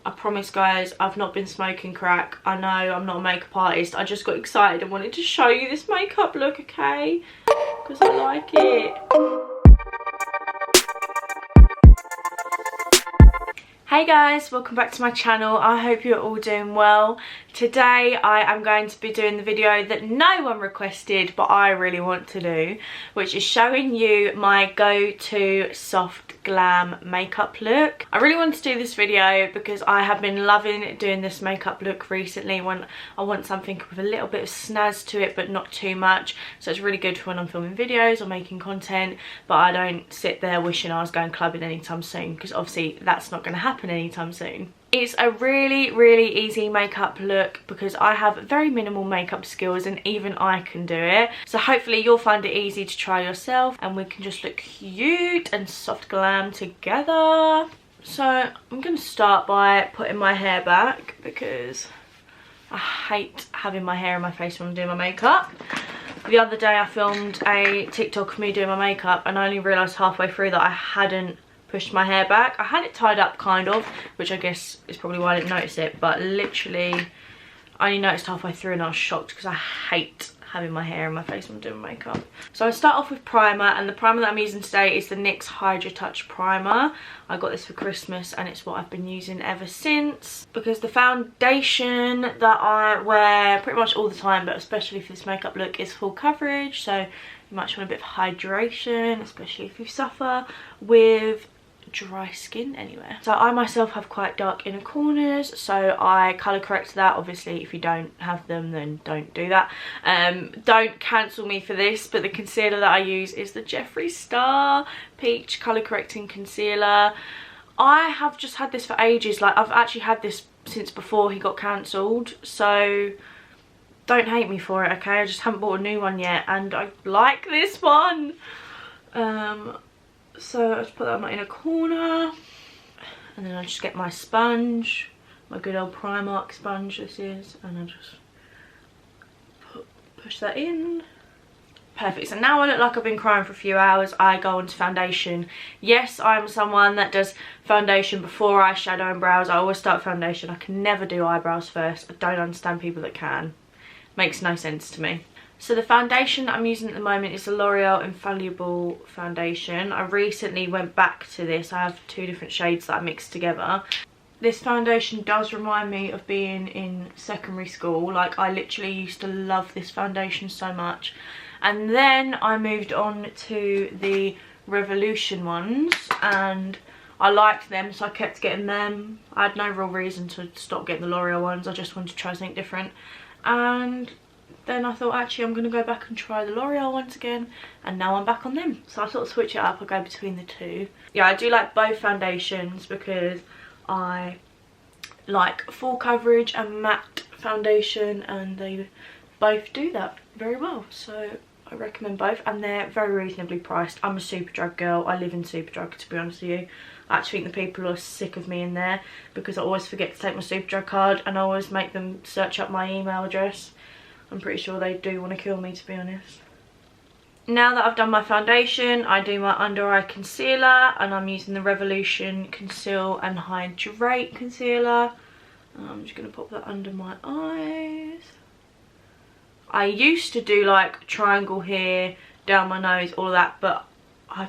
I promise guys, I've not been smoking crack. I know I'm not a makeup artist. I just got excited and wanted to show you this makeup look, okay? Because I like it. Hey guys, welcome back to my channel. I hope you're all doing well. Today I am going to be doing the video that no one requested but I really want to do, which is showing you my go-to soft glam makeup look. I really want to do this video because I have been loving doing this makeup look recently when I want something with a little bit of snazz to it but not too much. So it's really good for when I'm filming videos or making content, but I don't sit there wishing I was going clubbing anytime soon, because obviously that's not going to happen anytime soon. It's a really easy makeup look because I have very minimal makeup skills and even I can do it. So hopefully you'll find it easy to try yourself and we can just look cute and soft glam together. So I'm going to start by putting my hair back because I hate having my hair in my face when I'm doing my makeup. The other day I filmed a TikTok of me doing my makeup and I only realised halfway through that I hadn't pushed my hair back. I had it tied up kind of, which I guess is probably why I didn't notice it, but literally I only noticed halfway through and I was shocked because I hate having my hair in my face when I'm doing makeup. So I start off with primer, and the primer that I'm using today is the NYX Hydra Touch primer. I got this for Christmas and it's what I've been using ever since, because the foundation that I wear pretty much all the time, but especially for this makeup look, is full coverage, so you might want a bit of hydration, especially if you suffer with dry skin anywhere. So I myself have quite dark inner corners, so I colour correct that. Obviously if you don't have them then don't do that. Don't cancel me for this, but the concealer that I use is the Jeffree Star Peach colour correcting concealer. I have just had this for ages. Like, I've actually had this since before he got cancelled, so don't hate me for it, okay? I just haven't bought a new one yet and I like this one. So I just put that on my inner corner, and then I just get my sponge, my good old Primark sponge this is, and I just push that in. Perfect. So now I look like I've been crying for a few hours. I go on to foundation. Yes, I'm someone that does foundation before eyeshadow and brows. I always start foundation. I can never do eyebrows first. I don't understand people that can. Makes no sense to me. So the foundation that I'm using at the moment is the L'Oreal Infallible foundation. I recently went back to this. I have two different shades that I mixed together. This foundation does remind me of being in secondary school. Like, I literally used to love this foundation so much. And then I moved on to the Revolution ones and I liked them, so I kept getting them. I had no real reason to stop getting the L'Oreal ones. I just wanted to try something different. And then I thought, actually I'm going to go back and try the L'Oreal ones again, and now I'm back on them. So I sort of switch it up, I go between the two. Yeah, I do like both foundations because I like full coverage and matte foundation, and they both do that very well. So I recommend both, and they're very reasonably priced. I'm a Superdrug girl, I live in Superdrug, to be honest with you. I actually think the people are sick of me in there because I always forget to take my Superdrug card and I always make them search up my email address. I'm pretty sure they do want to kill me, to be honest. Now that I've done my foundation, I do my under eye concealer, and I'm using the Revolution Conceal and Hydrate concealer. I'm just going to pop that under my eyes. I used to do like triangle here, down my nose, all of that, but I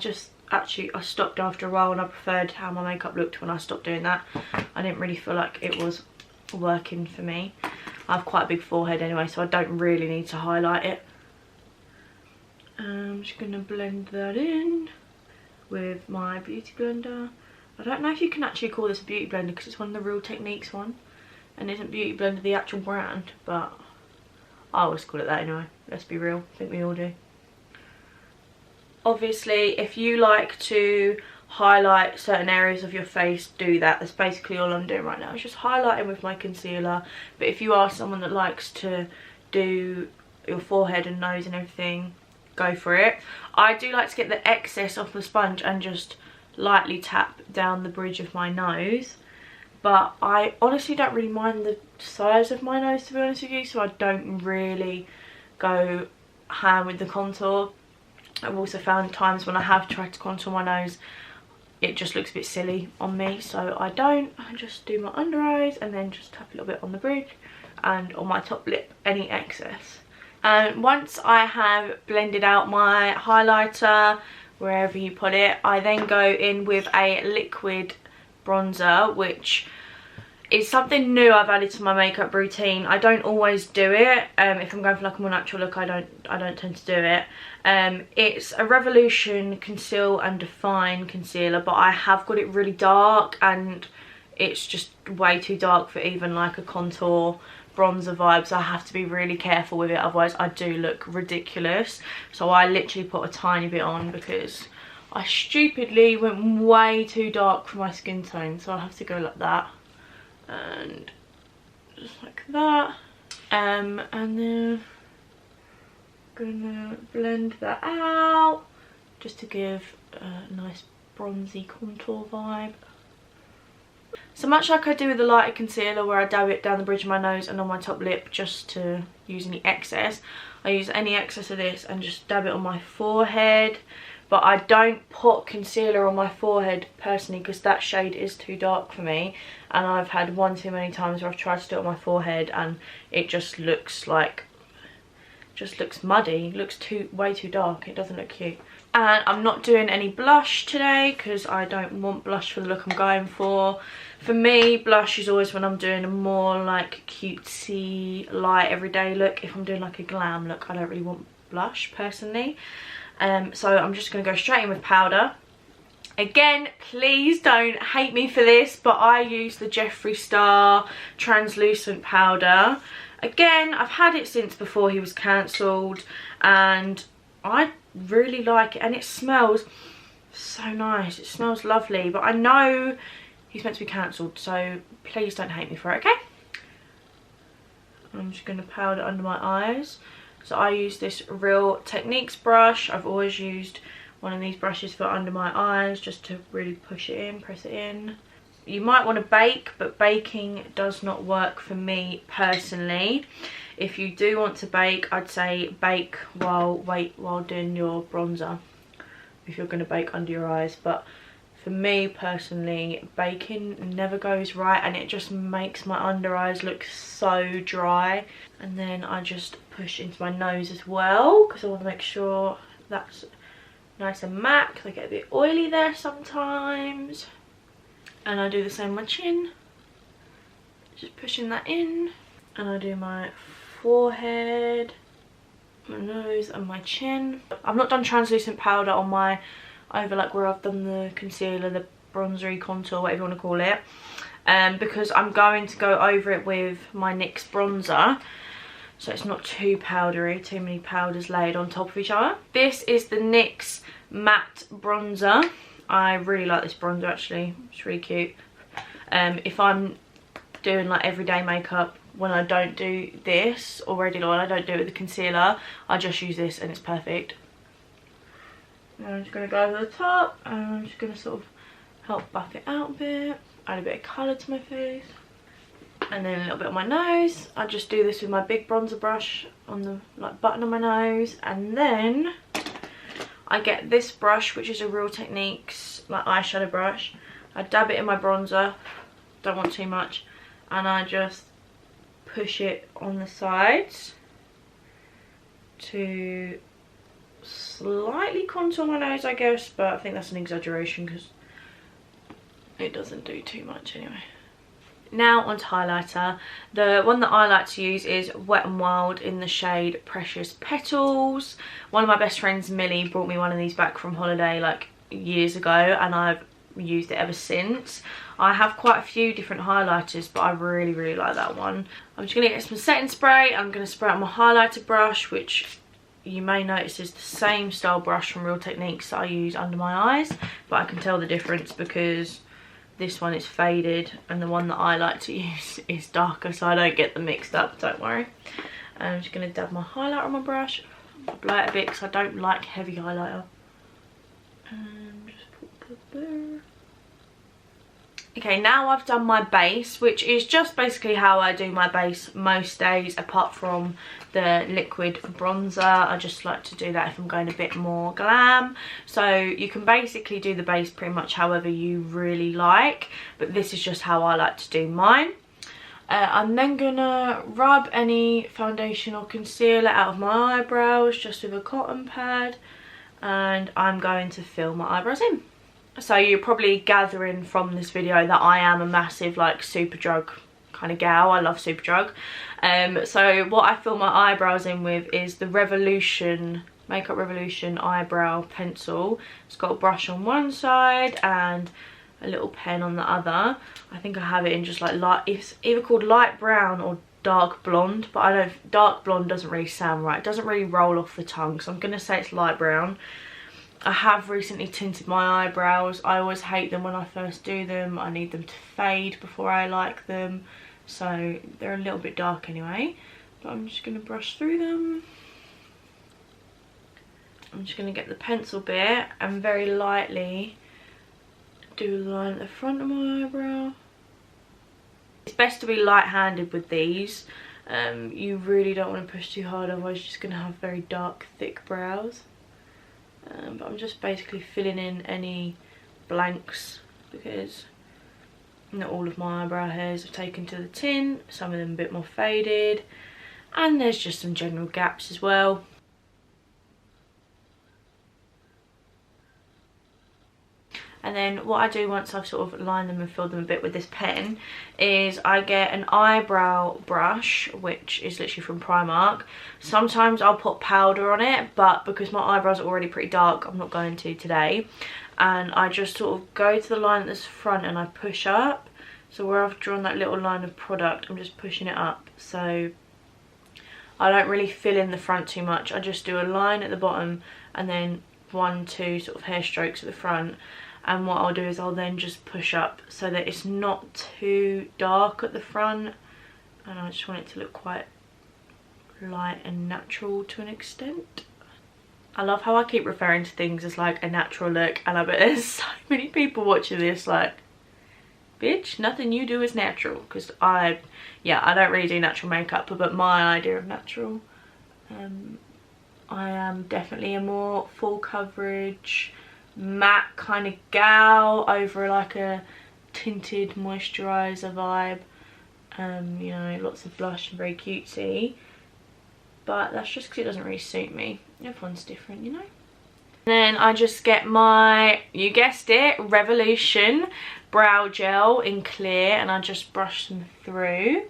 stopped after a while and I preferred how my makeup looked when I stopped doing that. I didn't really feel like it was working for me. I have quite a big forehead anyway, so I don't really need to highlight it. I'm just going to blend that in with my beauty blender. I don't know if you can actually call this a beauty blender because it's one of the Real Techniques one, and isn't Beauty Blender the actual brand, but I always call it that anyway. Let's be real, I think we all do. Obviously, if you like to highlight certain areas of your face, do that. That's basically all I'm doing right now. It's just highlighting with my concealer. But if you are someone that likes to do your forehead and nose and everything, go for it. I do like to get the excess off the sponge and just lightly tap down the bridge of my nose, but I honestly don't really mind the size of my nose, to be honest with you, so I don't really go ham with the contour. I've also found times when I have tried to contour my nose, it just looks a bit silly on me, so I don't. I just do my under eyes and then just tap a little bit on the bridge and on my top lip, any excess. And once I have blended out my highlighter, wherever you put it, I then go in with a liquid bronzer, which is something new I've added to my makeup routine. I don't always do it. If I'm going for like a more natural look, I don't tend to do it. It's a Revolution Conceal and Define concealer, but I have got it really dark and it's just way too dark for even like a contour bronzer vibe, so I have to be really careful with it, otherwise I do look ridiculous. So I literally put a tiny bit on because I stupidly went way too dark for my skin tone, so I have to go like that and just like that. And then gonna blend that out just to give a nice bronzy contour vibe. So much like I do with the lighter concealer, where I dab it down the bridge of my nose and on my top lip just to use any excess, I use any excess of this and just dab it on my forehead. But I don't put concealer on my forehead personally because that shade is too dark for me, and I've had one too many times where I've tried to do it on my forehead and it just looks like, looks muddy, it looks way too dark, it doesn't look cute. And I'm not doing any blush today because I don't want blush for the look I'm going for. For me, blush is always when I'm doing a more like cutesy, light, everyday look. If I'm doing like a glam look, I don't really want blush personally. So I'm just going to go straight in with powder. Again, please don't hate me for this, but I use the Jeffree Star translucent powder. Again, I've had it since before he was cancelled and I really like it, and it smells so nice. It smells lovely, but I know he's meant to be cancelled, so please don't hate me for it, okay? I'm just going to powder under my eyes. So I use this Real Techniques brush. I've always used one of these brushes for under my eyes just to really push it in, press it in. You might want to bake, but baking does not work for me personally. If you do want to bake, I'd say bake while doing your bronzer, if you're going to bake under your eyes. But for me personally, baking never goes right and it just makes my under eyes look so dry. And then I just push into my nose as well because I want to make sure that's nice and matte, because I get a bit oily there sometimes. And I do the same on my chin, just pushing that in. And I do my forehead, my nose and my chin. I've not done translucent powder on my, over like where I've done the concealer, the bronzery contour, whatever you want to call it, because I'm going to go over it with my NYX bronzer, so it's not too powdery, too many powders laid on top of each other. This is the NYX matte bronzer. I really like this bronzer actually, it's really cute. If I'm doing like everyday makeup, when I don't do this or regular, when I don't do it with the concealer, I just use this and it's perfect. And I'm just going to go over the top and I'm just going to sort of help buff it out a bit, add a bit of colour to my face. And then a little bit on my nose. I just do this with my big bronzer brush on the like button on my nose, and then I get this brush, which is a Real Techniques like eyeshadow brush. I dab it in my bronzer, don't want too much, and I just push it on the sides to slightly contour my nose, I guess, but I think that's an exaggeration because it doesn't do too much anyway. Now onto highlighter. The one that I like to use is Wet n Wild in the shade Precious Petals. One of my best friends, Millie, brought me one of these back from holiday like years ago and I've used it ever since. I have quite a few different highlighters, but I really like that one. I'm just going to get some setting spray. I'm going to spray out my highlighter brush, which you may notice is the same style brush from Real Techniques that I use under my eyes, but I can tell the difference because this one is faded and the one that I like to use is darker, so I don't get them mixed up, don't worry. And I'm just going to dab my highlighter on my brush, apply it a bit because I don't like heavy highlighter. And just put that there. Okay, now I've done my base, which is just basically how I do my base most days, apart from the liquid bronzer. I just like to do that if I'm going a bit more glam. So you can basically do the base pretty much however you really like, but this is just how I like to do mine. I'm then gonna rub any foundation or concealer out of my eyebrows just with a cotton pad, and I'm going to fill my eyebrows in. So you're probably gathering from this video that I am a massive like Superdrug kind of gal. I love Superdrug. So what I fill my eyebrows in with is the Makeup Revolution eyebrow pencil. It's got a brush on one side and a little pen on the other. I think I have it in just like light, it's either called light brown or dark blonde, but I don't, dark blonde doesn't really sound right. It doesn't really roll off the tongue, so I'm gonna say it's light brown. I have recently tinted my eyebrows. I always hate them when I first do them. I need them to fade before I like them. So they're a little bit dark anyway. But I'm just going to brush through them. I'm just going to get the pencil bit and very lightly do a line at the front of my eyebrow. It's best to be light-handed with these. You really don't want to push too hard, otherwise you're just going to have very dark, thick brows. But I'm just basically filling in any blanks because not all of my eyebrow hairs have taken to the tin, some of them a bit more faded, and there's just some general gaps as well. And then what I do once I've sort of lined them and filled them a bit with this pen is I get an eyebrow brush, which is literally from Primark. Sometimes I'll put powder on it, but because my eyebrows are already pretty dark, I'm not going to today. And I just sort of go to the line at this front and I push up. So where I've drawn that little line of product, I'm just pushing it up. So I don't really fill in the front too much. I just do a line at the bottom and then 1-2 sort of hair strokes at the front. And what I'll do is I'll then just push up so that it's not too dark at the front, and I just want it to look quite light and natural to an extent. I love how I keep referring to things as like a natural look, and I bet there's so many people watching this like, bitch, nothing you do is natural, because I don't really do natural makeup, but my idea of natural, I am definitely a more full coverage matte kind of gal over like a tinted moisturizer vibe. You know, lots of blush and very cutesy, but that's just because it doesn't really suit me. Everyone's different, you know. And then I just get my, you guessed it, Revolution brow gel in clear, and I just brush them through.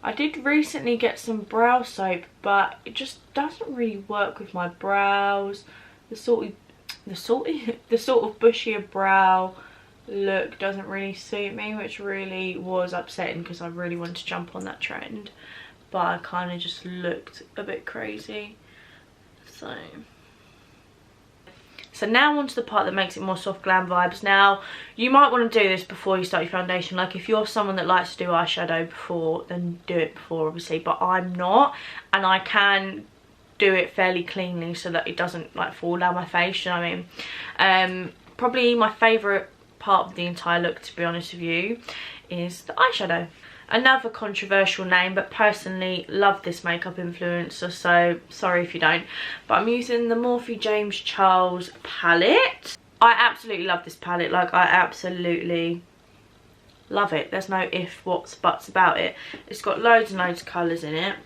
I did recently get some brow soap, but it just doesn't really work with my brows. The sort of bushier brow look doesn't really suit me, which really was upsetting because I really wanted to jump on that trend, but I kind of just looked a bit crazy. So now onto the part that makes it more soft glam vibes. Now you might want to do this before you start your foundation. Like if you're someone that likes to do eyeshadow before, then do it before obviously, but I'm not, and I can do it fairly cleanly so that it doesn't like fall down my face, you know what I mean? Probably my favourite part of the entire look, to be honest with you, is the eyeshadow. Another controversial name, but personally love this makeup influencer, so sorry if you don't. But I'm using the Morphe James Charles palette. I absolutely love this palette, like I absolutely love it. There's no if, whats, buts about it. It's got loads and loads of colours in it.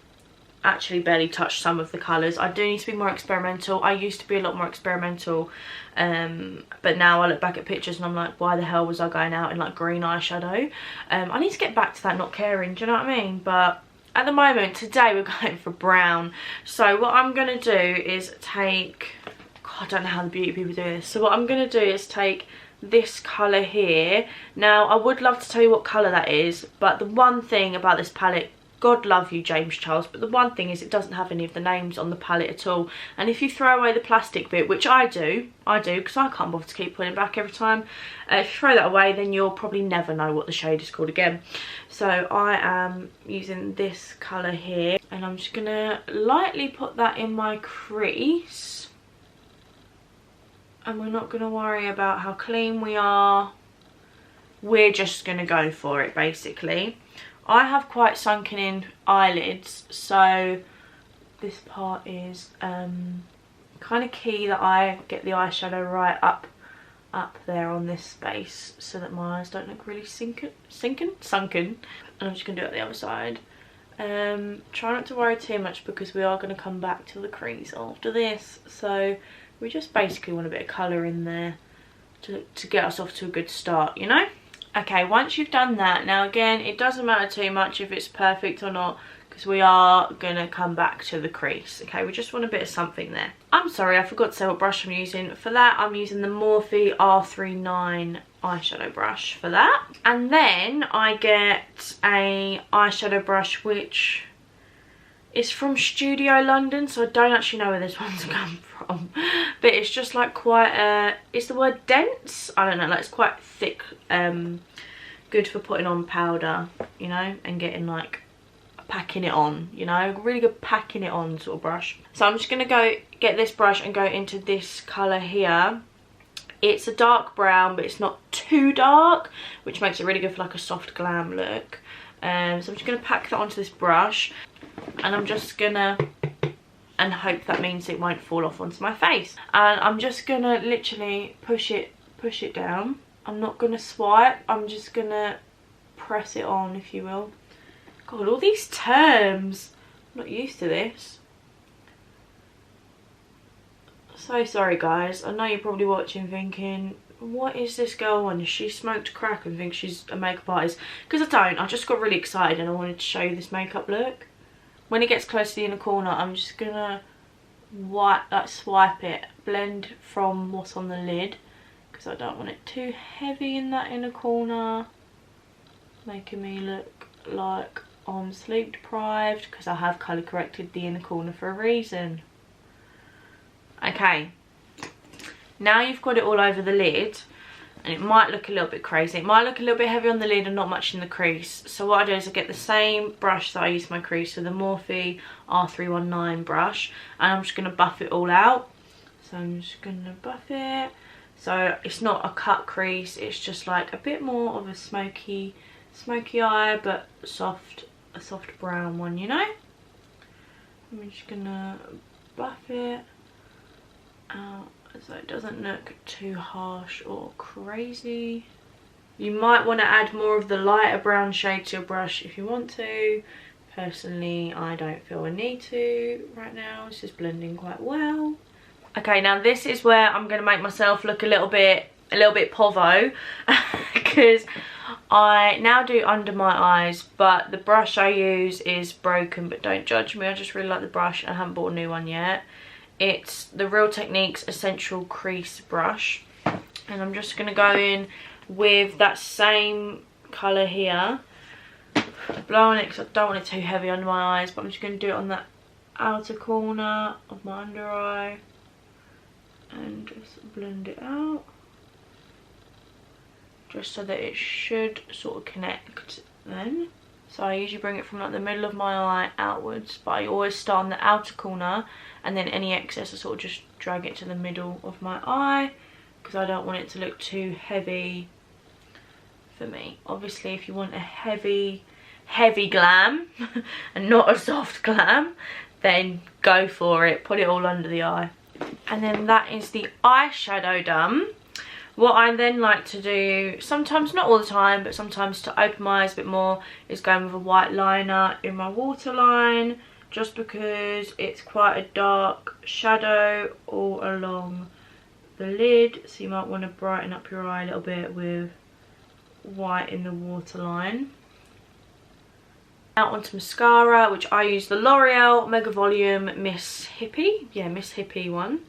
Actually barely touched some of the colours. I do need to be more experimental. I used to be a lot more experimental, but now I look back at pictures and I'm like, why the hell was I going out in like green eyeshadow? I need to get back to that not caring, do you know what I mean? But at the moment, today we're going for brown. So what I'm going to do is take, God, I don't know how the beauty people do this. So what I'm going to do is take this colour here. Now I would love to tell you what colour that is, but the one thing about this palette, God love you James Charles, but the one thing is it doesn't have any of the names on the palette at all. And if you throw away the plastic bit, which I do because I can't bother to keep putting it back every time, if you throw that away then you'll probably never know what the shade is called again. So I am using this colour here, and I'm just gonna lightly put that in my crease, and we're not gonna worry about how clean we are. we're just going to go for it basically. I have quite sunken in eyelids, so this part is kind of key that I get the eyeshadow right up there on this space so that my eyes don't look really sunken. And I'm just going to do it on the other side. Try not to worry too much because we are going to come back to the crease after this, so we just basically want a bit of colour in there to get us off to a good start, you know. Okay, once you've done that, now again, it doesn't matter too much if it's perfect or not, because we are going to come back to the crease. Okay, we just want a bit of something there. I'm sorry, I forgot to say what brush I'm using. For that, I'm using the Morphe R39 eyeshadow brush for that. And then I get a eyeshadow brush which is from Studio London, so I don't actually know where this one's come from. But it's just like quite a, is the word dense? I don't know, like it's quite thick, good for putting on powder, you know, and getting like, packing it on, you know, really good packing it on sort of brush. So I'm just gonna go get this brush and go into this colour here. It's a dark brown, but it's not too dark, which makes it really good for like a soft glam look. So I'm just gonna pack that onto this brush, and I'm just gonna, and hope that means it won't fall off onto my face. And I'm just gonna literally push it down. I'm not gonna swipe, I'm just gonna press it on, if you will. God, all these terms. I'm not used to this. So sorry guys, I know you're probably watching thinking, what is this girl on? Has she smoked crack and thinks she's a makeup artist? Because I don't, I just got really excited and I wanted to show you this makeup look. When it gets close to the inner corner, I'm just gonna swipe it, blend from what's on the lid, because I don't want it too heavy in that inner corner, making me look like I'm sleep deprived, because I have colour corrected the inner corner for a reason. Okay, now you've got it all over the lid, and it might look a little bit crazy. It might look a little bit heavy on the lid and not much in the crease. So what I do is I get the same brush that I use for my crease, so the Morphe R319 brush, and I'm just going to buff it all out. So I'm just going to buff it. So it's not a cut crease, it's just like a bit more of a smoky eye, but a soft brown one, you know. I'm just going to buff it out so it doesn't look too harsh or crazy. You might want to add more of the lighter brown shade to your brush if you want to. Personally, I don't feel a need to right now. It's just blending quite well. Okay, now this is where I'm going to make myself look a little bit povo because I now do under my eyes, but the brush I use is broken, but don't judge me, I just really like the brush. I haven't bought a new one yet. It's the Real Techniques Essential Crease brush, and I'm just going to go in with that same colour here, blow on it because I don't want it too heavy under my eyes, but I'm just going to do it on that outer corner of my under eye and just blend it out, just so that it should sort of connect then. So I usually bring it from like the middle of my eye outwards, but I always start on the outer corner, and then any excess I sort of just drag it to the middle of my eye, because I don't want it to look too heavy for me. Obviously if you want a heavy glam and not a soft glam, then go for it, put it all under the eye. And then that is the eyeshadow done. What I then like to do, sometimes, not all the time, but sometimes to open my eyes a bit more, is going with a white liner in my waterline, just because it's quite a dark shadow all along the lid, so you might want to brighten up your eye a little bit with white in the waterline. Now onto mascara, which I use the L'Oreal Mega Volume Miss Hippie. Yeah, Miss Hippie one.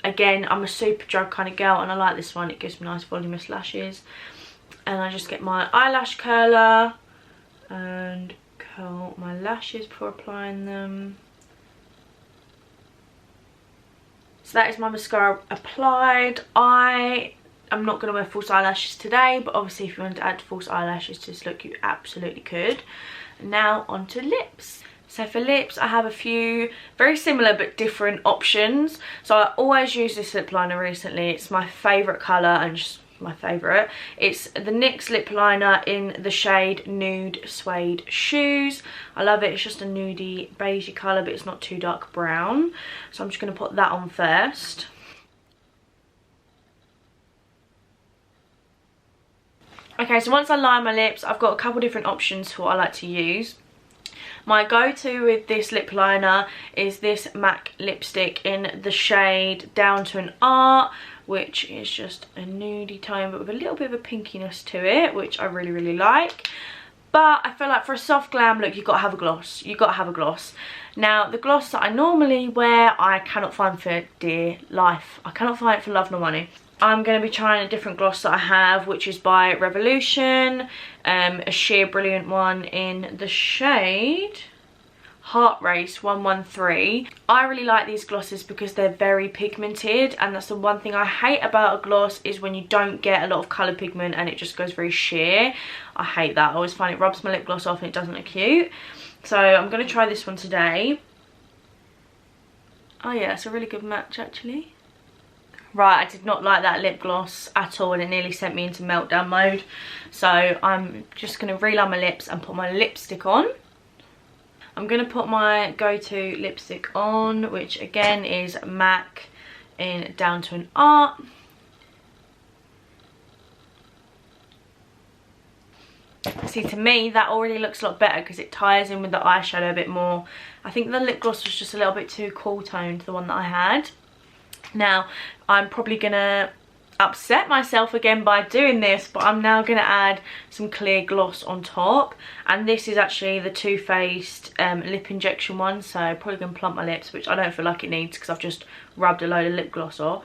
Again, I'm a super drug kind of girl, and I like this one. It gives me nice voluminous lashes. And I just get my eyelash curler and curl my lashes before applying them. So that is my mascara applied. I am not going to wear false eyelashes today, but obviously if you want to add false eyelashes to this look, you absolutely could. Now onto lips. So for lips, I have a few very similar but different options. So I always use this lip liner recently. It's my favourite colour, and just my favourite. It's the NYX lip liner in the shade Nude Suede Shoes. I love it. It's just a nudie beigey colour, but it's not too dark brown. So I'm just going to put that on first. Okay, so once I line my lips, I've got a couple different options for what I like to use. My go-to with this lip liner is this MAC lipstick in the shade Down to an Art, which is just a nudie tone but with a little bit of a pinkiness to it, which I really, really like. But I feel like for a soft glam look, you've got to have a gloss. You've got to have a gloss. Now, the gloss that I normally wear, I cannot find for dear life. I cannot find it for love nor money. I'm going to be trying a different gloss that I have, which is by Revolution, a sheer brilliant one in the shade Heart Race 113. I really like these glosses because they're very pigmented, and that's the one thing I hate about a gloss is when you don't get a lot of colour pigment and it just goes very sheer. I hate that. I always find it rubs my lip gloss off and it doesn't look cute. So I'm going to try this one today. Oh yeah, it's a really good match actually. Right, I did not like that lip gloss at all and it nearly sent me into meltdown mode. So I'm just going to reline my lips and put my lipstick on. I'm going to put my go-to lipstick on, which again is MAC in Down to an Art. See, to me that already looks a lot better because it ties in with the eyeshadow a bit more. I think the lip gloss was just a little bit too cool toned, the one that I had. Now, I'm probably going to upset myself again by doing this, but I'm now going to add some clear gloss on top. And this is actually the Too Faced lip injection one, so I'm probably going to plump my lips, which I don't feel like it needs because I've just rubbed a load of lip gloss off.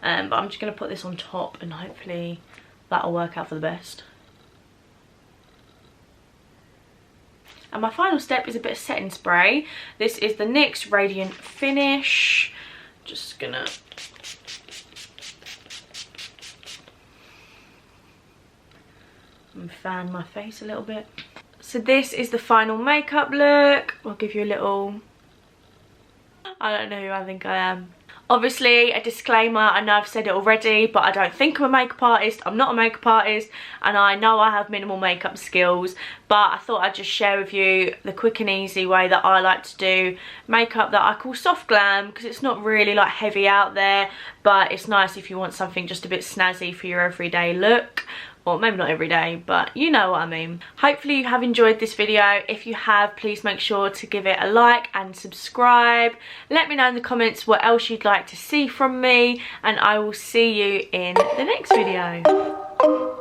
But I'm just going to put this on top and hopefully that'll work out for the best. And my final step is a bit of setting spray. This is the NYX Radiant Finish. Just gonna fan my face a little bit. So this is the final makeup look. I'll give you a little, I don't know who I think I am. Obviously, a disclaimer, I know I've said it already, but I don't think I'm a makeup artist. I'm not a makeup artist, and I know I have minimal makeup skills, but I thought I'd just share with you the quick and easy way that I like to do makeup that I call soft glam, because it's not really like heavy out there, but it's nice if you want something just a bit snazzy for your everyday look. Or maybe not every day, but you know what I mean. Hopefully you have enjoyed this video. If you have, please make sure to give it a like and subscribe. Let me know in the comments what else you'd like to see from me, and I will see you in the next video.